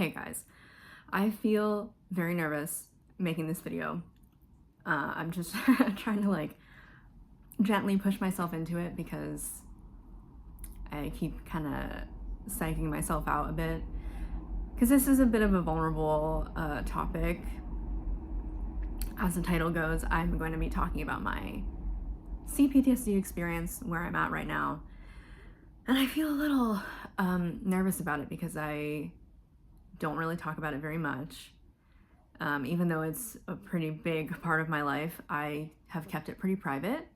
Hey guys, I feel very nervous making this video. I'm just trying to like gently push myself into it because I keep kind of psyching myself out a bit because this is a bit of a vulnerable topic. As the title goes, I'm going to be talking about my C-PTSD experience, where I'm at right now, and I feel a little nervous about it because I don't really talk about it very much. Even though it's a pretty big part of my life, I have kept it pretty private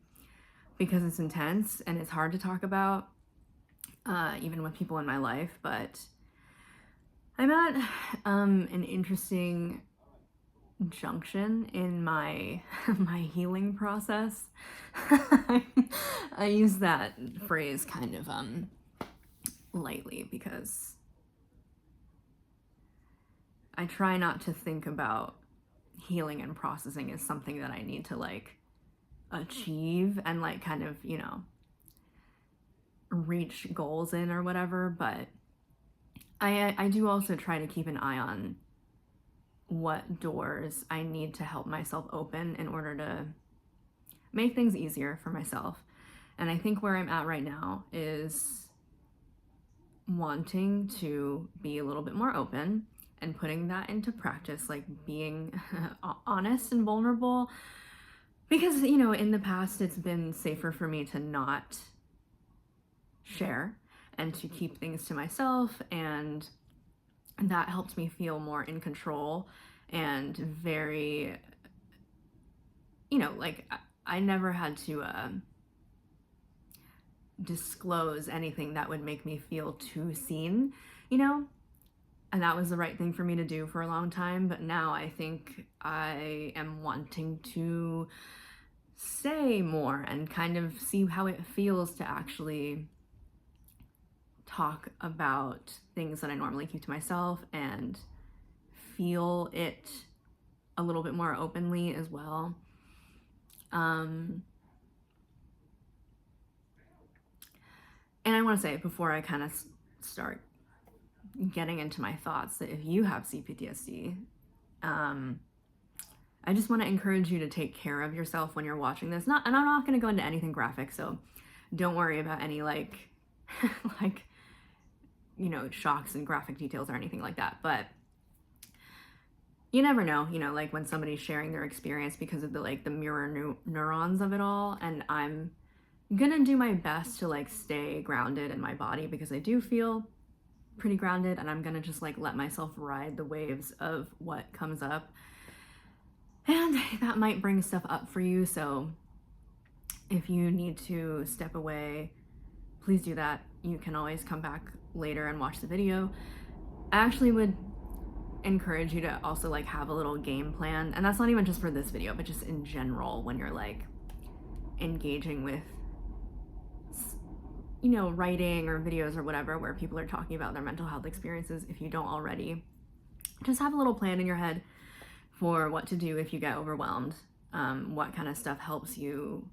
because it's intense and it's hard to talk about, even with people in my life. But I'm at an interesting junction in my my healing process. I use that phrase kind of lightly because I try not to think about healing and processing as something that I need to like achieve and like kind of, reach goals in or whatever, but I do also try to keep an eye on what doors I need to help myself open in order to make things easier for myself. And I think where I'm at right now is wanting to be a little bit more open and putting that into practice, like being honest and vulnerable, because in the past it's been safer for me to not share and to keep things to myself, and that helped me feel more in control and very, like I never had to disclose anything that would make me feel too seen, and that was the right thing for me to do for a long time. But now I think I am wanting to say more and kind of see how it feels to actually talk about things that I normally keep to myself and feel it a little bit more openly as well. And I want to say before I kind of start getting into my thoughts that if you have C-PTSD, I just want to encourage you to take care of yourself when you're watching this. And I'm not going to go into anything graphic, so don't worry about any like shocks and graphic details or anything like that. But you never know, like when somebody's sharing their experience because of the mirror neurons of it all. And I'm gonna do my best to like stay grounded in my body because I do feel pretty grounded, and I'm gonna just like let myself ride the waves of what comes up, and that might bring stuff up for you. So if you need to step away, please do that. You can always come back later and watch the video. I actually would encourage you to also like have a little game plan, and that's not even just for this video, but just in general when you're like engaging with writing or videos or whatever where people are talking about their mental health experiences. If you don't already, just have a little plan in your head for what to do if you get overwhelmed, what kind of stuff helps you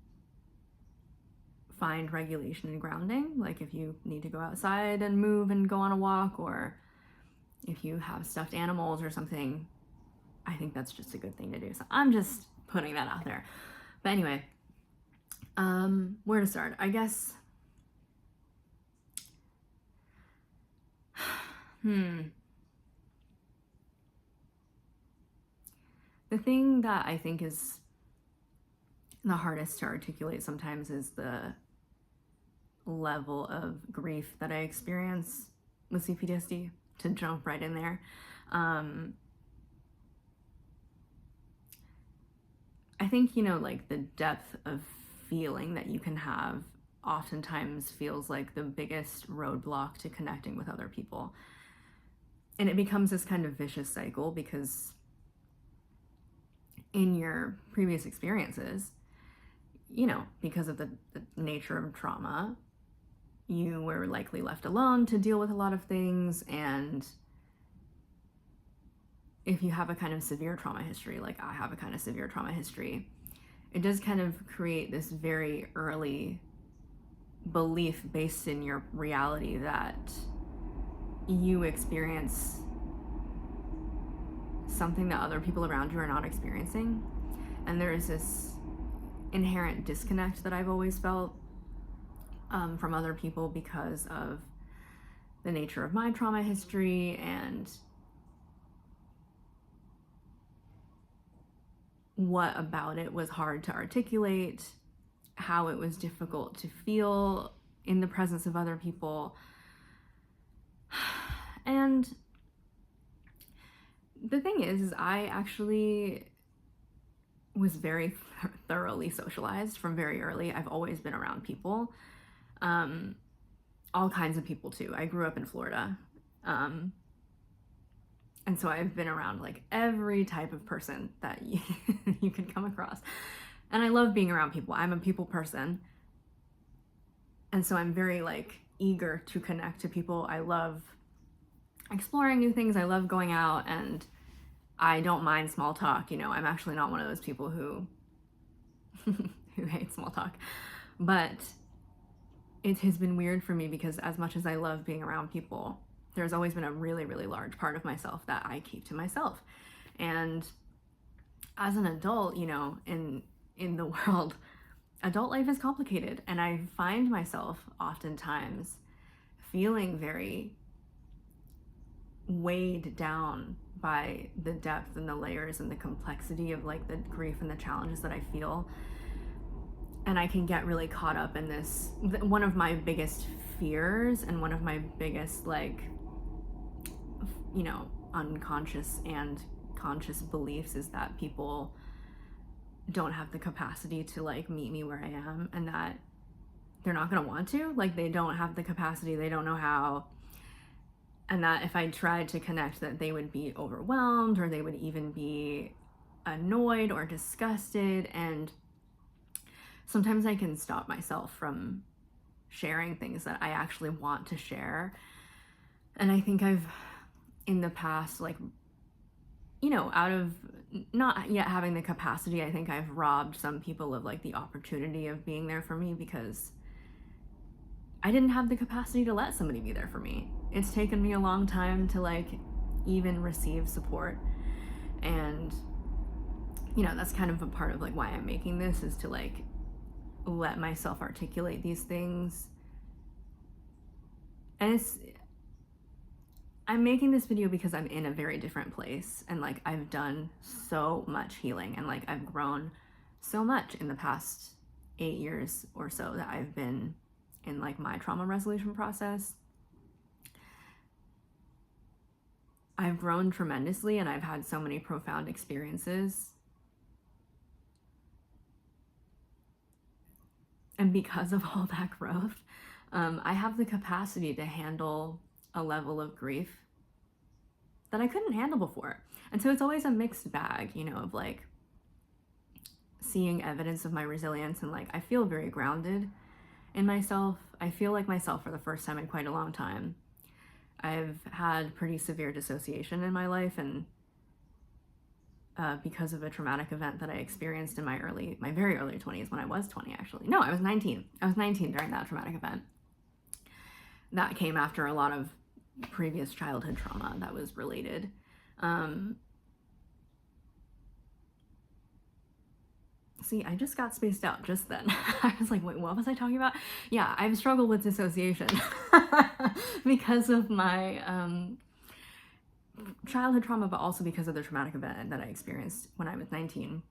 find regulation and grounding, like if you need to go outside and move and go on a walk, or if you have stuffed animals or something. I think that's just a good thing to do. So I'm just putting that out there. But anyway, where to start? I guess the thing that I think is the hardest to articulate sometimes is the level of grief that I experience with C-PTSD, to jump right in there. I think, like the depth of feeling that you can have oftentimes feels like the biggest roadblock to connecting with other people. And it becomes this kind of vicious cycle because in your previous experiences, because of the nature of trauma, you were likely left alone to deal with a lot of things. And if you have a kind of severe trauma history, like I have a kind of severe trauma history, it does kind of create this very early belief based in your reality that you experience something that other people around you are not experiencing. And there is this inherent disconnect that I've always felt from other people because of the nature of my trauma history and what about it was hard to articulate, how it was difficult to feel in the presence of other people. And the thing is I actually was very thoroughly socialized from very early. I've always been around people, all kinds of people too. I grew up in Florida. And so I've been around like every type of person that you could come across. And I love being around people. I'm a people person. And so I'm very like eager to connect to people. I love exploring new things. I love going out, and I don't mind small talk. You know, I'm actually not one of those people who who hate small talk. But it has been weird for me because as much as I love being around people, there's always been a really, really large part of myself that I keep to myself. And as an adult, you know, in the world, adult life is complicated. And I find myself oftentimes feeling very weighed down by the depth and the layers and the complexity of like the grief and the challenges that I feel. And I can get really caught up in this. One of my biggest fears and one of my biggest like, you know, unconscious and conscious beliefs is that people don't have the capacity to like meet me where I am, and that they're not gonna want to, like they don't have the capacity, they don't know how, and that if I tried to connect that they would be overwhelmed or they would even be annoyed or disgusted. And sometimes I can stop myself from sharing things that I actually want to share. And I think I've in the past, like, you know, out of not yet having the capacity, I think I've robbed some people of like the opportunity of being there for me because I didn't have the capacity to let somebody be there for me. It's taken me a long time to like even receive support. And, you know, that's kind of a part of like why I'm making this, is to like let myself articulate these things. And I'm making this video because I'm in a very different place, and like I've done so much healing, and like I've grown so much in the past 8 years or so that I've been in like my trauma resolution process. I've grown tremendously, and I've had so many profound experiences. And because of all that growth, I have the capacity to handle a level of grief that I couldn't handle before. And so it's always a mixed bag, you know, of like seeing evidence of my resilience, and like I feel very grounded in myself. I feel like myself for the first time in quite a long time. I've had pretty severe dissociation in my life, and because of a traumatic event that I experienced in my very early 20s, when I was 20 actually. No, I was 19. I was 19 during that traumatic event. That came after a lot of previous childhood trauma that was related. See, I just got spaced out just then. I was like, wait, what was I talking about? Yeah, I've struggled with dissociation because of my childhood trauma, but also because of the traumatic event that I experienced when I was 19.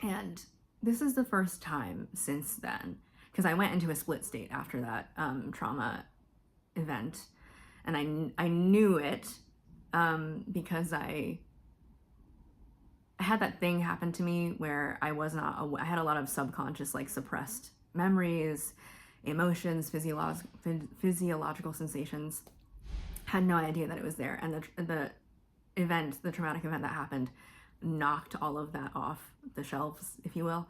And this is the first time since then, because I went into a split state after that trauma event, and I knew it because I had that thing happen to me where I had a lot of subconscious, like suppressed memories, emotions, physiological sensations. Had no idea that it was there, and the traumatic event that happened knocked all of that off the shelves, if you will.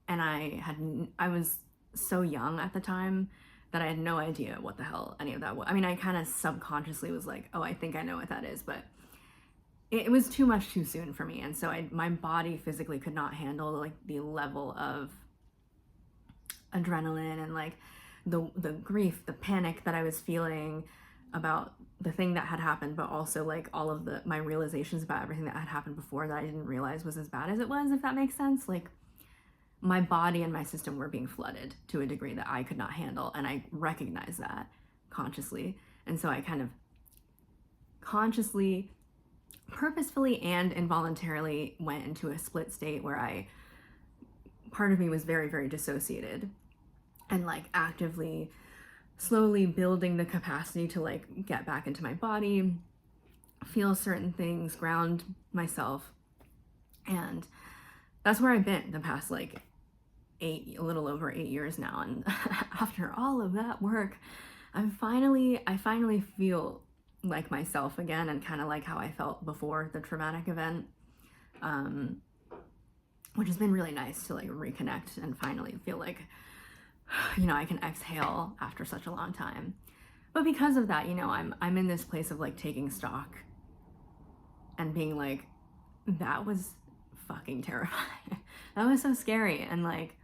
And I was so young at the time that I had no idea what the hell any of that was. I mean, I kind of subconsciously was like, oh, I think I know what that is, but it was too much too soon for me. And so my body physically could not handle like the level of adrenaline and like the grief, the panic that I was feeling, about the thing that had happened, but also like all of my realizations about everything that had happened before that I didn't realize was as bad as it was, if that makes sense. Like my body and my system were being flooded to a degree that I could not handle, and I recognized that consciously. And so I kind of consciously, purposefully, and involuntarily went into a split state where part of me was very, very dissociated, and like actively, slowly building the capacity to like get back into my body, feel certain things, ground myself. And that's where I've been the past like a little over 8 years now. And after all of that work, I finally feel like myself again, and kind of like how I felt before the traumatic event, which has been really nice to like reconnect and finally feel like, you know, I can exhale after such a long time. But because of that, you know, I'm in this place of like taking stock and being like, that was fucking terrifying. That was so scary. And like,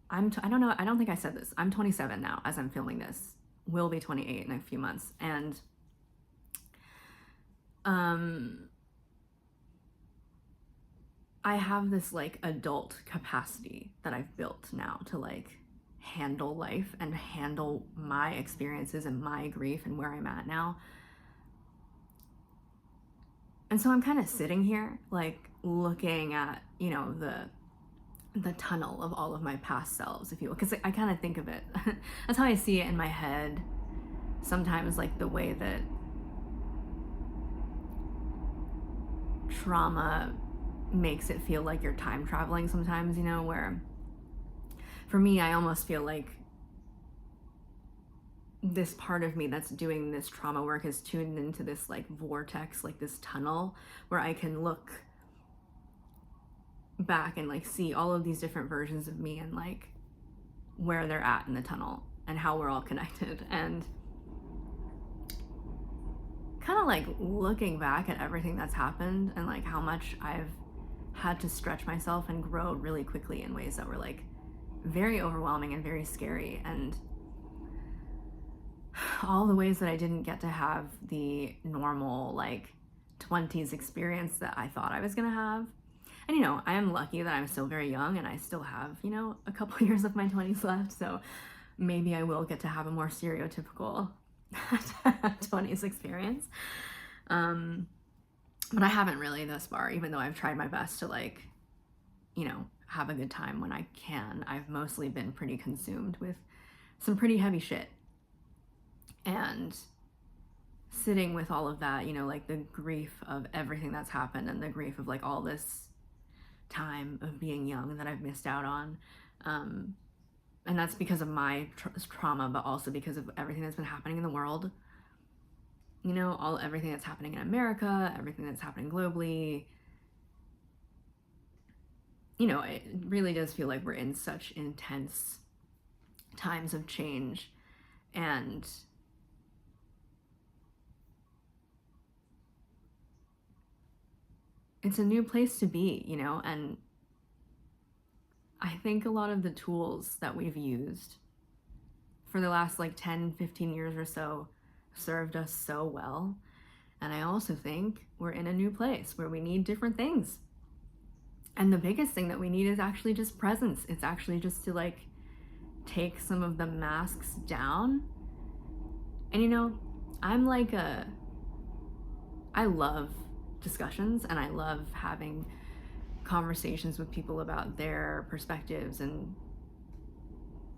I don't know, I don't think I said this. I'm 27 now as I'm filming this. Will be 28 in a few months. And I have this like adult capacity that I've built now to like handle life and handle my experiences and my grief and where I'm at now. And so I'm kind of sitting here like looking at, you know, the tunnel of all of my past selves, if you will, because I kind of think of it that's how I see it in my head sometimes, like the way that trauma makes it feel like you're time traveling sometimes, you know, where for me I almost feel like this part of me that's doing this trauma work is tuned into this like vortex, like this tunnel where I can look back and like see all of these different versions of me and like where they're at in the tunnel and how we're all connected. And kind of like looking back at everything that's happened and like how much I've had to stretch myself and grow really quickly in ways that were like very overwhelming and very scary, and all the ways that I didn't get to have the normal like 20s experience that I thought I was gonna have. And you know, I am lucky that I'm still very young and I still have, you know, a couple years of my 20s left, so maybe I will get to have a more stereotypical 20s experience. But I haven't really thus far, even though I've tried my best to like, you know, have a good time when I can. I've mostly been pretty consumed with some pretty heavy shit. And sitting with all of that, you know, like the grief of everything that's happened and the grief of like all this time of being young that I've missed out on. And that's because of my trauma, but also because of everything that's been happening in the world. You know, everything that's happening in America, everything that's happening globally. You know, it really does feel like we're in such intense times of change, and it's a new place to be, you know. And I think a lot of the tools that we've used for the last like 10, 15 years or so served us so well. And I also think we're in a new place where we need different things. And the biggest thing that we need is actually just presence. It's actually just to like take some of the masks down. And you know, I love discussions and I love having conversations with people about their perspectives and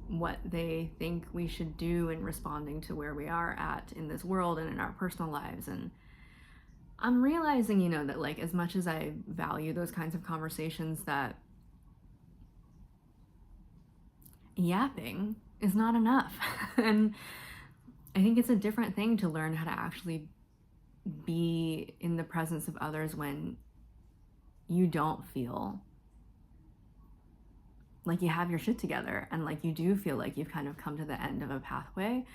what they think we should do in responding to where we are at in this world and in our personal lives. And I'm realizing, you know, that like as much as I value those kinds of conversations, that yapping is not enough. And I think it's a different thing to learn how to actually be in the presence of others when you don't feel like you have your shit together, and like you do feel like you've kind of come to the end of a pathway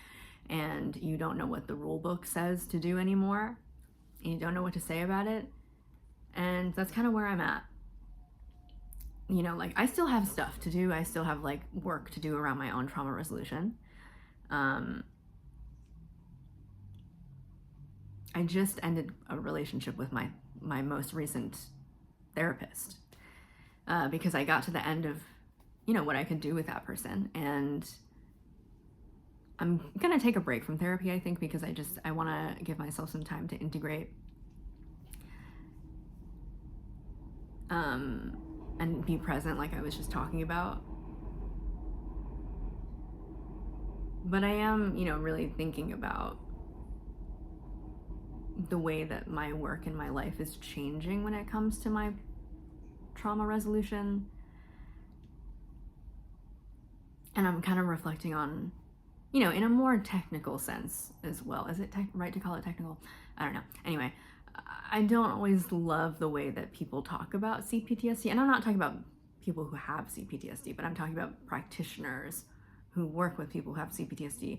and you don't know what the rule book says to do anymore, and you don't know what to say about it. And that's kind of where I'm at. You know, like I still have stuff to do. I still have like work to do around my own trauma resolution. I just ended a relationship with my most recent therapist because I got to the end of, you know, what I could do with that person. And I'm going to take a break from therapy, I think, because I want to give myself some time to integrate and be present, like I was just talking about. But I am, you know, really thinking about the way that my work and my life is changing when it comes to my trauma resolution. And I'm kind of reflecting on, you know, in a more technical sense as well. Is it right to call it technical? I don't know. Anyway, I don't always love the way that people talk about C-PTSD. And I'm not talking about people who have C-PTSD, but I'm talking about practitioners who work with people who have C-PTSD.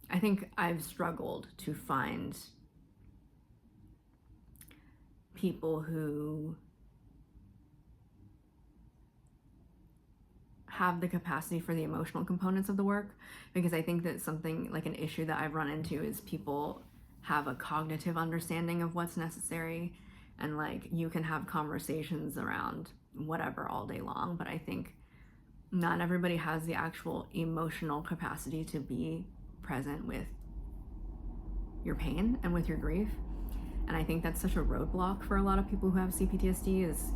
I think I've struggled to find people who have the capacity for the emotional components of the work, because I think that something like an issue that I've run into is people have a cognitive understanding of what's necessary, and like you can have conversations around whatever all day long, but I think not everybody has the actual emotional capacity to be present with your pain and with your grief. And I think that's such a roadblock for a lot of people who have C-PTSD, is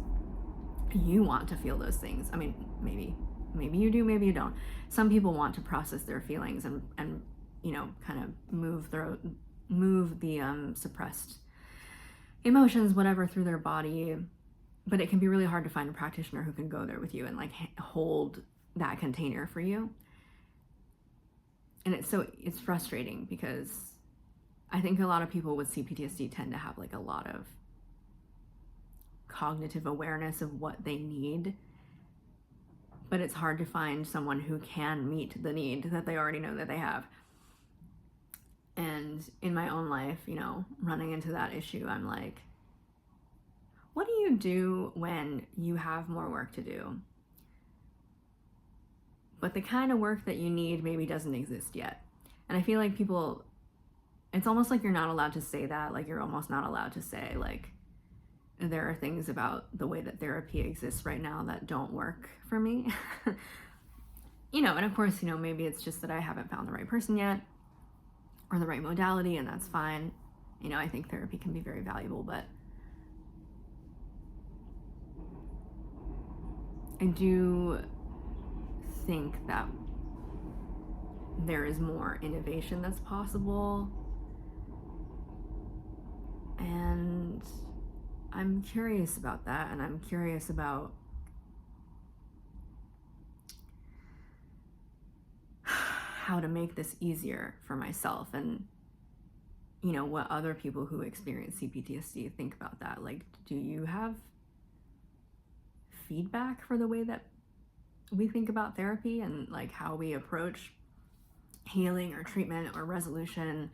you want to feel those things. I mean, maybe you do, maybe you don't. Some people want to process their feelings and you know, kind of move the suppressed emotions, whatever, through their body. But it can be really hard to find a practitioner who can go there with you and like hold that container for you. And it's frustrating because I think a lot of people with C-PTSD tend to have like a lot of cognitive awareness of what they need, but it's hard to find someone who can meet the need that they already know that they have. And in my own life, you know, running into that issue, I'm like, what do you do when you have more work to do, but the kind of work that you need maybe doesn't exist yet? And I feel like people, it's almost like you're not allowed to say that. Like you're almost not allowed to say like, there are things about the way that therapy exists right now that don't work for me. You know, and of course, you know, maybe it's just that I haven't found the right person yet or the right modality, and that's fine. You know, I think therapy can be very valuable, but I do think that there is more innovation that's possible, and I'm curious about that, and I'm curious about how to make this easier for myself, and you know, what other people who experience C-PTSD think about that. Like, do you have feedback for the way that we think about therapy and like how we approach healing or treatment or resolution,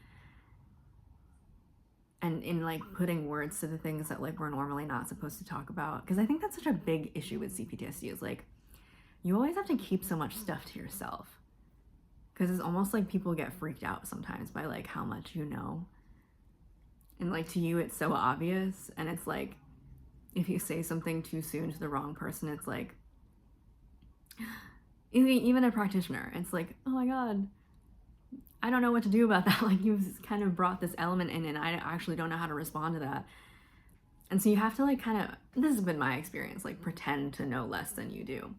and in like putting words to the things that like we're normally not supposed to talk about? Because I think that's such a big issue with C-PTSD, is like you always have to keep so much stuff to yourself, because it's almost like people get freaked out sometimes by like how much you know, and like to you it's so obvious, and it's like if you say something too soon to the wrong person, it's like, even a practitioner, it's like, oh my god, I don't know what to do about that. Like you've kind of brought this element in and I actually don't know how to respond to that. And so you have to like kind of, this has been my experience, like pretend to know less than you do,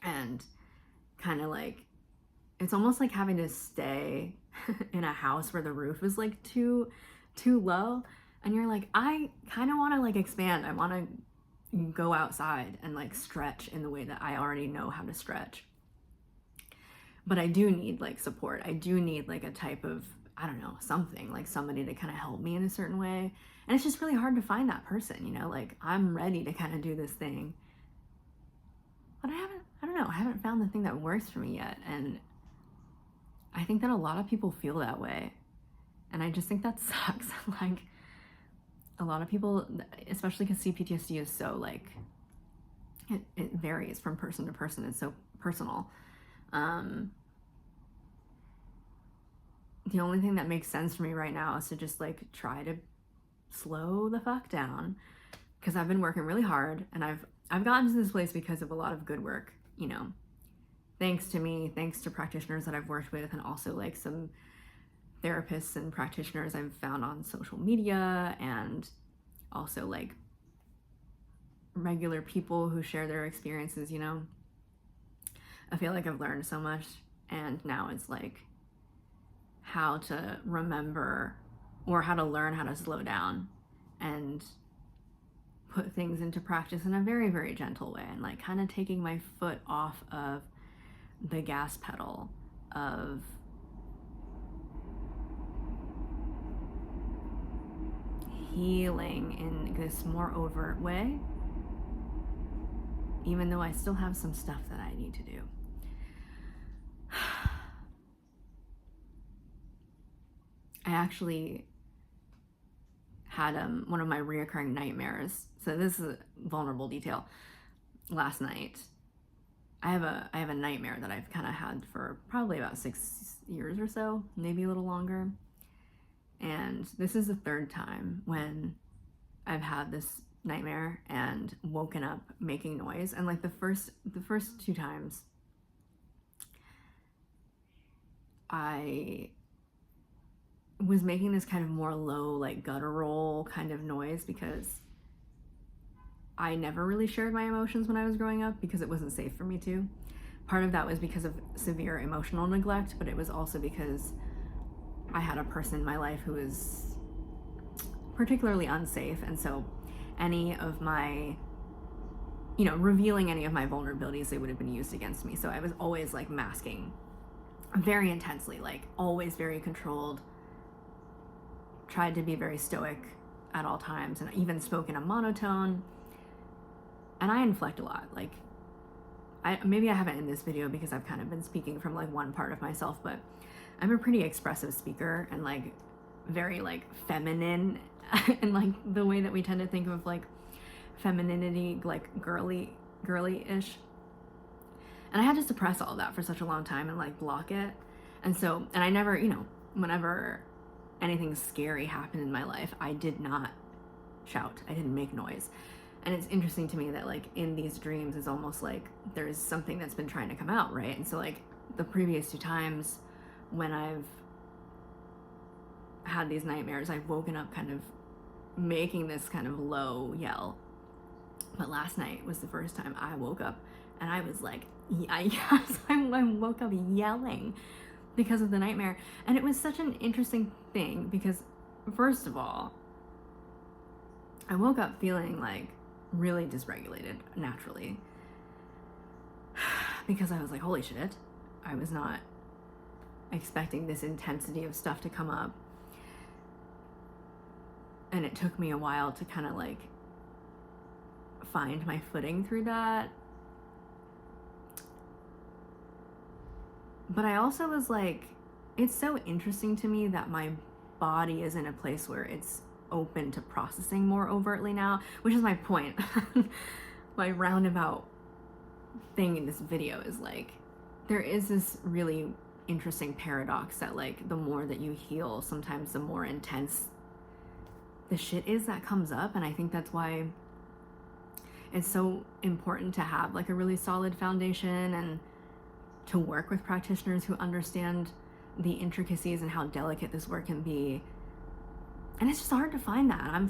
and kind of like, it's almost like having to stay in a house where the roof is like too low, and you're like, I kind of want to like expand. I want to go outside and like stretch in the way that I already know how to stretch. But I do need like support. I do need like a type of, I don't know, something, like somebody to kind of help me in a certain way. And it's just really hard to find that person, you know, like I'm ready to kind of do this thing, but I haven't found the thing that works for me yet. And I think that a lot of people feel that way. And I just think that sucks. Like a lot of people, especially because C-PTSD is so like, it varies from person to person. It's so personal. the only thing that makes sense for me right now is to just like try to slow the fuck down, because I've been working really hard, and I've gotten to this place because of a lot of good work, you know, thanks to me, thanks to practitioners that I've worked with, and also like some therapists and practitioners I've found on social media, and also like regular people who share their experiences, you know. I feel like I've learned so much, and now it's like how to remember, or how to learn how to slow down and put things into practice in a very, very gentle way, and like kind of taking my foot off of the gas pedal of healing in this more overt way, even though I still have some stuff that I need to do. I actually had one of my reoccurring nightmares. So this is a vulnerable detail. Last night, I have a nightmare that I've kind of had for probably about 6 years or so, maybe a little longer. And this is the third time when I've had this nightmare and woken up making noise. And like the first 2 times, I was making this kind of more low, like guttural kind of noise, because I never really shared my emotions when I was growing up because it wasn't safe for me to. Part of that was because of severe emotional neglect, but it was also because I had a person in my life who was particularly unsafe, and so any of my, you know, revealing any of my vulnerabilities, they would have been used against me. So I was always like masking very intensely, like always very controlled, tried to be very stoic at all times, and even spoke in a monotone. And I inflect a lot. Like, maybe I haven't in this video because I've kind of been speaking from like one part of myself, but I'm a pretty expressive speaker, and like very like feminine and like the way that we tend to think of like femininity, like girly-ish. And I had to suppress all of that for such a long time and like block it. And I never, you know, whenever anything scary happened in my life, I did not shout. I didn't make noise. And it's interesting to me that like in these dreams, it's almost like there's something that's been trying to come out, right? And so like the previous 2 times when I've had these nightmares, I've woken up kind of making this kind of low yell. But last night was the first time I woke up and I was like, I woke up yelling because of the nightmare. And it was such an interesting thing because, first of all, I woke up feeling like really dysregulated naturally because I was like, holy shit, I was not expecting this intensity of stuff to come up. And it took me a while to kind of like find my footing through that. But I also was like, it's so interesting to me that my body is in a place where it's open to processing more overtly now, which is my point. My roundabout thing in this video is like, there is this really interesting paradox that like the more that you heal, sometimes the more intense the shit is that comes up. And I think that's why it's so important to have like a really solid foundation and to work with practitioners who understand the intricacies and how delicate this work can be. And it's just hard to find that. I'm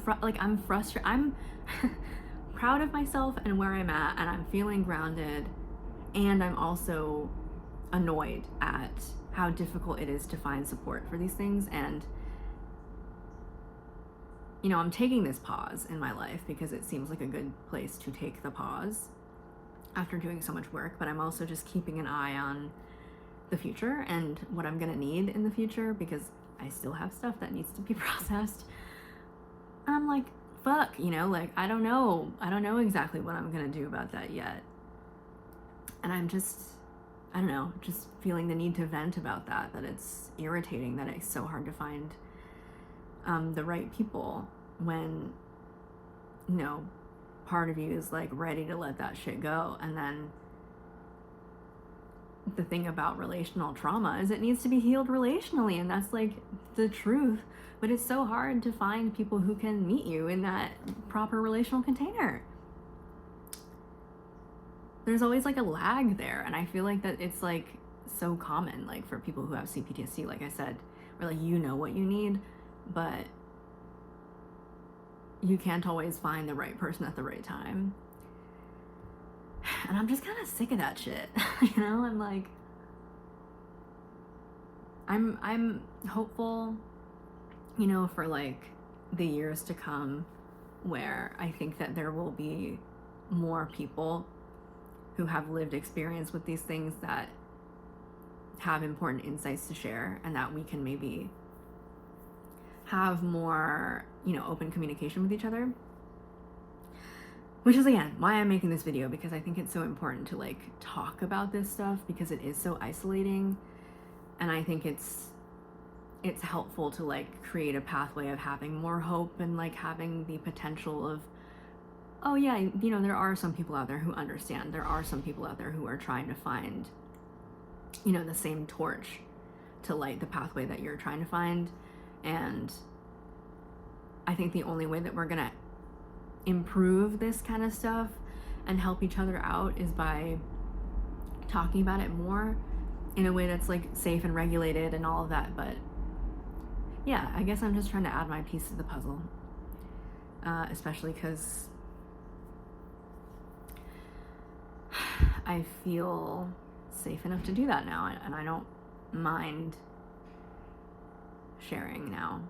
frustrated. I'm proud of myself and where I'm at, and I'm feeling grounded, and I'm also annoyed at how difficult it is to find support for these things. And you know, I'm taking this pause in my life because it seems like a good place to take the pause after doing so much work, but I'm also just keeping an eye on the future and what I'm gonna need in the future, because I still have stuff that needs to be processed. And I'm like, fuck, you know, like I don't know exactly what I'm gonna do about that yet. And I'm just, I don't know, just feeling the need to vent about that it's irritating that it's so hard to find the right people when, you know, part of you is like ready to let that shit go, and then the thing about relational trauma is it needs to be healed relationally, and that's like the truth. But it's so hard to find people who can meet you in that proper relational container. There's always like a lag there, and I feel like that it's like so common, like for people who have C-PTSD, like I said, where like you know what you need, but you can't always find the right person at the right time. And I'm just kind of sick of that shit. You know, I'm like, I'm hopeful, you know, for like the years to come, where I think that there will be more people who have lived experience with these things that have important insights to share, and that we can maybe have more, you know, open communication with each other. Which is, again, why I'm making this video, because I think it's so important to like talk about this stuff, because it is so isolating. And I think it's helpful to like create a pathway of having more hope, and like having the potential of, oh yeah, you know, there are some people out there who understand. There are some people out there who are trying to find, you know, the same torch to light the pathway that you're trying to find. And I think the only way that we're gonna improve this kind of stuff and help each other out is by talking about it more in a way that's like safe and regulated and all of that. But yeah, I guess I'm just trying to add my piece to the puzzle, especially because I feel safe enough to do that now, and I don't mind sharing now.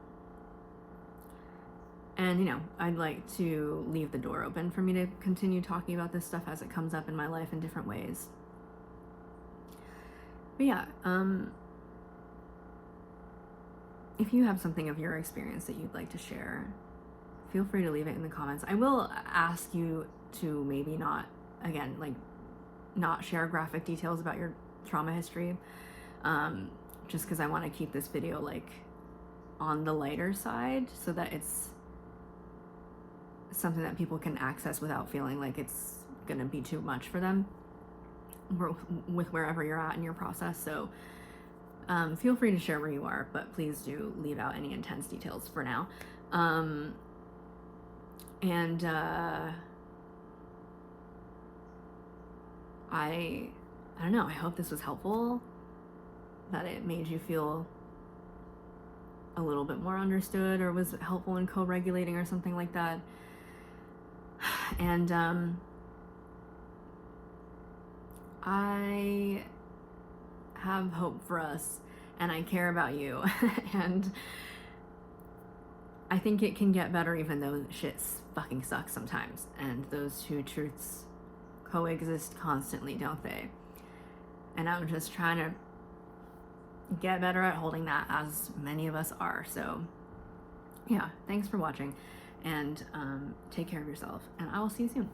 And, you know, I'd like to leave the door open for me to continue talking about this stuff as it comes up in my life in different ways. But yeah, if you have something of your experience that you'd like to share, feel free to leave it in the comments. I will ask you to maybe not, again, like not share graphic details about your trauma history, just because I want to keep this video like on the lighter side, so that it's something that people can access without feeling like it's gonna be too much for them with wherever you're at in your process. So feel free to share where you are, but please do leave out any intense details for now. I don't know, I hope this was helpful, that it made you feel a little bit more understood, or was helpful in co-regulating or something like that. And I have hope for us, and I care about you. And I think it can get better, even though shit fucking sucks sometimes, and those two truths coexist constantly, don't they? And I'm just trying to get better at holding that, as many of us are. So yeah, thanks for watching, and take care of yourself, and I will see you soon.